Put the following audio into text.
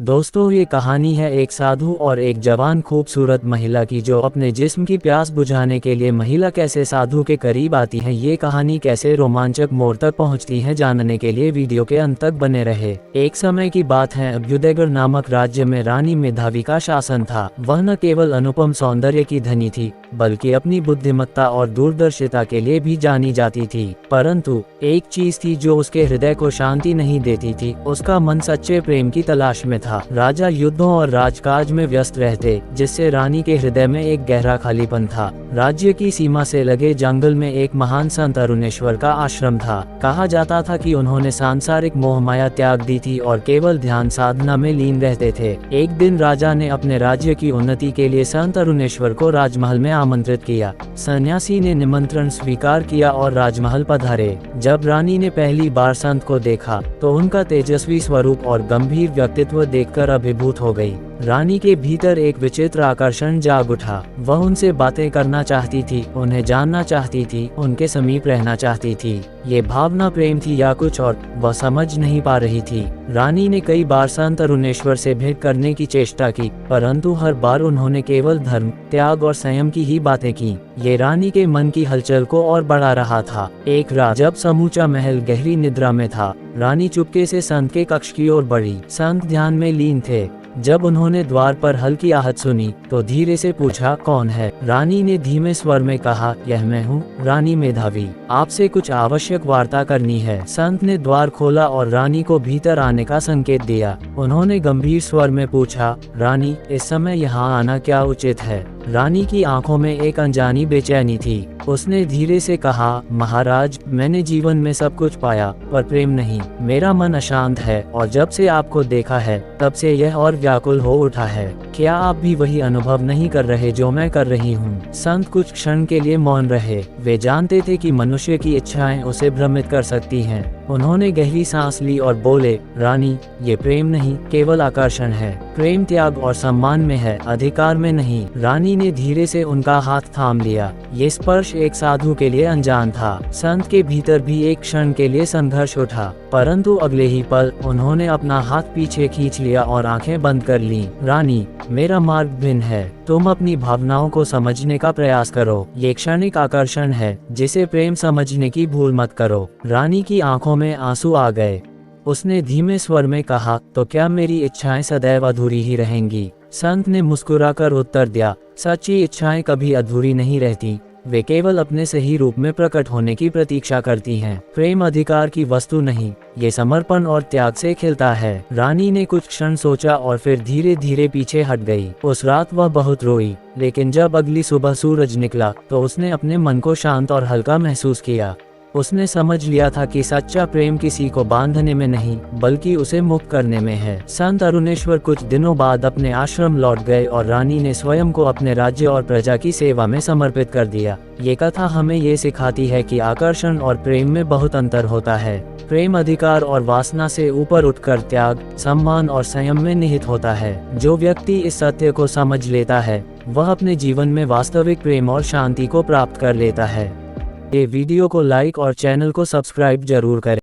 दोस्तों, ये कहानी है एक साधु और एक जवान खूबसूरत महिला की, जो अपने जिस्म की प्यास बुझाने के लिए महिला कैसे साधु के करीब आती है। ये कहानी कैसे रोमांचक मोड़ तक पहुंचती है, जानने के लिए वीडियो के अंत तक बने रहे। एक समय की बात है, अभ्युदयगढ़ नामक राज्य में रानी मेधावी का शासन था। वह न केवल अनुपम सौंदर्य की धनी थी, बल्कि अपनी बुद्धिमत्ता और दूरदर्शिता के लिए भी जानी जाती थी। परंतु एक चीज थी जो उसके हृदय को शांति नहीं देती थी। उसका मन सच्चे प्रेम की तलाश में था। राजा युद्धों और राजकाज में व्यस्त रहते, जिससे रानी के हृदय में एक गहरा खालीपन था। राज्य की सीमा से लगे जंगल में एक महान संत अरुणेश्वर का आश्रम था। कहा जाता था कि उन्होंने सांसारिक मोहमाया त्याग दी थी और केवल ध्यान साधना में लीन रहते थे। एक दिन राजा ने अपने राज्य की उन्नति के लिए संत अरुणेश्वर को राजमहल में आमंत्रित किया। सन्यासी ने निमंत्रण स्वीकार किया और राजमहल पधारे। जब रानी ने पहली बार संत को देखा तो उनका तेजस्वी स्वरूप और गंभीर व्यक्तित्व देखकर अभिभूत हो गई। रानी के भीतर एक विचित्र आकर्षण जाग उठा। वह उनसे बातें करना चाहती थी, उन्हें जानना चाहती थी, उनके समीप रहना चाहती थी। ये भावना प्रेम थी या कुछ और, वह समझ नहीं पा रही थी। रानी ने कई बार संत अरुणेश्वर से भेंट करने की चेष्टा की, परंतु हर बार उन्होंने केवल धर्म, त्याग और संयम की ही बातें की। ये रानी के मन की हलचल को और बढ़ा रहा था। एक रात जब समूचा महल गहरी निद्रा में था, रानी चुपके से संत के कक्ष की ओर बढ़ी। संत ध्यान में लीन थे। जब उन्होंने द्वार पर हल्की आहट सुनी तो धीरे से पूछा, कौन है? रानी ने धीमे स्वर में कहा, यह मैं हूँ, रानी मेधावी। आपसे कुछ आवश्यक वार्ता करनी है। संत ने द्वार खोला और रानी को भीतर आने का संकेत दिया। उन्होंने गंभीर स्वर में पूछा, रानी, इस समय यहाँ आना क्या उचित है? रानी की आंखों में एक अनजानी बेचैनी थी। उसने धीरे से कहा, महाराज, मैंने जीवन में सब कुछ पाया, पर प्रेम नहीं। मेरा मन अशांत है और जब से आपको देखा है तब से यह और व्याकुल हो उठा है। क्या आप भी वही अनुभव नहीं कर रहे जो मैं कर रही हूँ? संत कुछ क्षण के लिए मौन रहे। वे जानते थे कि मनुष्य की इच्छाएं उसे भ्रमित कर सकती हैं। उन्होंने गहरी सांस ली और बोले, रानी, ये प्रेम नहीं, केवल आकर्षण है। प्रेम त्याग और सम्मान में है, अधिकार में नहीं। रानी ने धीरे से उनका हाथ थाम लिया। ये स्पर्श एक साधु के लिए अनजान था। संत के भीतर भी एक क्षण के लिए संघर्ष उठा, परंतु अगले ही पल उन्होंने अपना हाथ पीछे खींच लिया और आंखें बंद कर लीं। रानी, मेरा मार्ग भिन्न है। तुम अपनी भावनाओं को समझने का प्रयास करो। ये क्षणिक आकर्षण है, जिसे प्रेम समझने की भूल मत करो। रानी की आंखों में आंसू आ गए। उसने धीमे स्वर में कहा, तो क्या मेरी इच्छाएं सदैव अधूरी ही रहेंगी? संत ने मुस्कुराकर उत्तर दिया, सच्ची इच्छाएं कभी अधूरी नहीं रहती। वे केवल अपने सही रूप में प्रकट होने की प्रतीक्षा करती हैं। प्रेम अधिकार की वस्तु नहीं, ये समर्पण और त्याग से खिलता है। रानी ने कुछ क्षण सोचा और फिर धीरे धीरे पीछे हट गई। उस रात वह बहुत रोई, लेकिन जब अगली सुबह सूरज निकला तो उसने अपने मन को शांत और हल्का महसूस किया। उसने समझ लिया था कि सच्चा प्रेम किसी को बांधने में नहीं, बल्कि उसे मुक्त करने में है। संत अरुणेश्वर कुछ दिनों बाद अपने आश्रम लौट गए और रानी ने स्वयं को अपने राज्य और प्रजा की सेवा में समर्पित कर दिया। ये कथा हमें ये सिखाती है कि आकर्षण और प्रेम में बहुत अंतर होता है। प्रेम अधिकार और वासना से ऊपर उठकर त्याग, सम्मान और संयम में निहित होता है। जो व्यक्ति इस सत्य को समझ लेता है, वह अपने जीवन में वास्तविक प्रेम और शांति को प्राप्त कर लेता है। ये वीडियो को लाइक और चैनल को सब्सक्राइब जरूर करें।